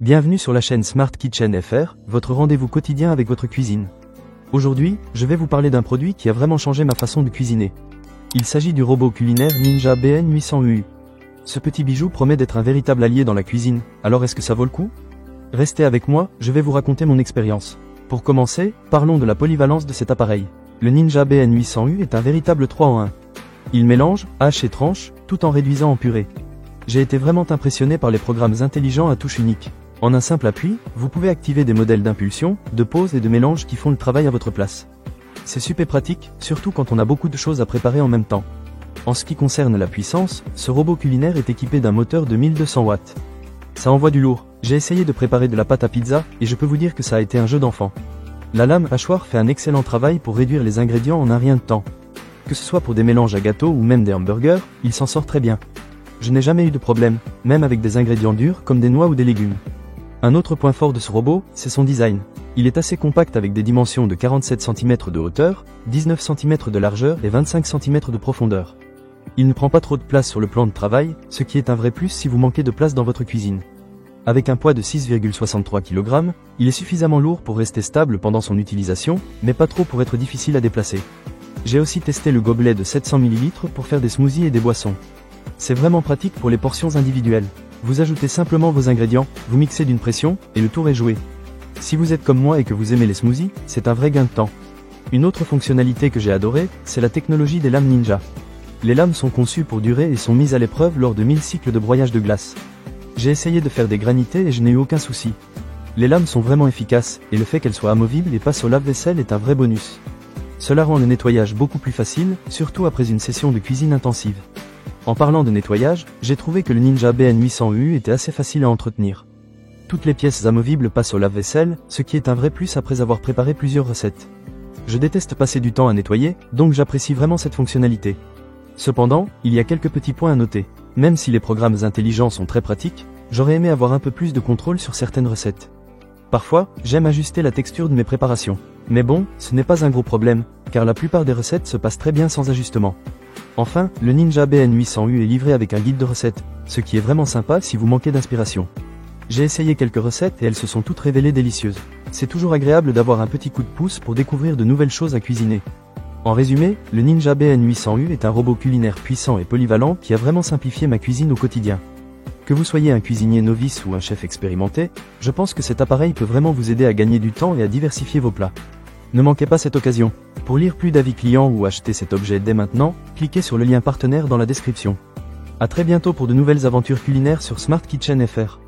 Bienvenue sur la chaîne Smart Kitchen FR, votre rendez-vous quotidien avec votre cuisine. Aujourd'hui, je vais vous parler d'un produit qui a vraiment changé ma façon de cuisiner. Il s'agit du robot culinaire Ninja BN800UU. Ce petit bijou promet d'être un véritable allié dans la cuisine, alors est-ce que ça vaut le coup? Restez avec moi, je vais vous raconter mon expérience. Pour commencer, parlons de la polyvalence de cet appareil. Le Ninja BN800U est un véritable 3 en 1. Il mélange, hache et tranche, tout en réduisant en purée. J'ai été vraiment impressionné par les programmes intelligents à touche unique. En un simple appui, vous pouvez activer des modèles d'impulsion, de pause et de mélange qui font le travail à votre place. C'est super pratique, surtout quand on a beaucoup de choses à préparer en même temps. En ce qui concerne la puissance, ce robot culinaire est équipé d'un moteur de 1200 watts. Ça envoie du lourd. J'ai essayé de préparer de la pâte à pizza, et je peux vous dire que ça a été un jeu d'enfant. La lame hachoir fait un excellent travail pour réduire les ingrédients en un rien de temps. Que ce soit pour des mélanges à gâteaux ou même des hamburgers, il s'en sort très bien. Je n'ai jamais eu de problème, même avec des ingrédients durs comme des noix ou des légumes. Un autre point fort de ce robot, c'est son design. Il est assez compact avec des dimensions de 47 cm de hauteur, 19 cm de largeur et 25 cm de profondeur. Il ne prend pas trop de place sur le plan de travail, ce qui est un vrai plus si vous manquez de place dans votre cuisine. Avec un poids de 6,63 kg, il est suffisamment lourd pour rester stable pendant son utilisation, mais pas trop pour être difficile à déplacer. J'ai aussi testé le gobelet de 700 ml pour faire des smoothies et des boissons. C'est vraiment pratique pour les portions individuelles. Vous ajoutez simplement vos ingrédients, vous mixez d'une pression, et le tour est joué. Si vous êtes comme moi et que vous aimez les smoothies, c'est un vrai gain de temps. Une autre fonctionnalité que j'ai adorée, c'est la technologie des lames Ninja. Les lames sont conçues pour durer et sont mises à l'épreuve lors de 1000 cycles de broyage de glace. J'ai essayé de faire des granités et je n'ai eu aucun souci. Les lames sont vraiment efficaces, et le fait qu'elles soient amovibles et passent au lave-vaisselle est un vrai bonus. Cela rend le nettoyage beaucoup plus facile, surtout après une session de cuisine intensive. En parlant de nettoyage, j'ai trouvé que le Ninja BN800UU était assez facile à entretenir. Toutes les pièces amovibles passent au lave-vaisselle, ce qui est un vrai plus après avoir préparé plusieurs recettes. Je déteste passer du temps à nettoyer, donc j'apprécie vraiment cette fonctionnalité. Cependant, il y a quelques petits points à noter. Même si les programmes intelligents sont très pratiques, j'aurais aimé avoir un peu plus de contrôle sur certaines recettes. Parfois, j'aime ajuster la texture de mes préparations. Mais bon, ce n'est pas un gros problème, car la plupart des recettes se passent très bien sans ajustement. Enfin, le Ninja BN800U est livré avec un guide de recettes, ce qui est vraiment sympa si vous manquez d'inspiration. J'ai essayé quelques recettes et elles se sont toutes révélées délicieuses. C'est toujours agréable d'avoir un petit coup de pouce pour découvrir de nouvelles choses à cuisiner. En résumé, le Ninja BN800U est un robot culinaire puissant et polyvalent qui a vraiment simplifié ma cuisine au quotidien. Que vous soyez un cuisinier novice ou un chef expérimenté, je pense que cet appareil peut vraiment vous aider à gagner du temps et à diversifier vos plats. Ne manquez pas cette occasion. Pour lire plus d'avis clients ou acheter cet objet dès maintenant, cliquez sur le lien partenaire dans la description. À très bientôt pour de nouvelles aventures culinaires sur Smart Kitchen FR.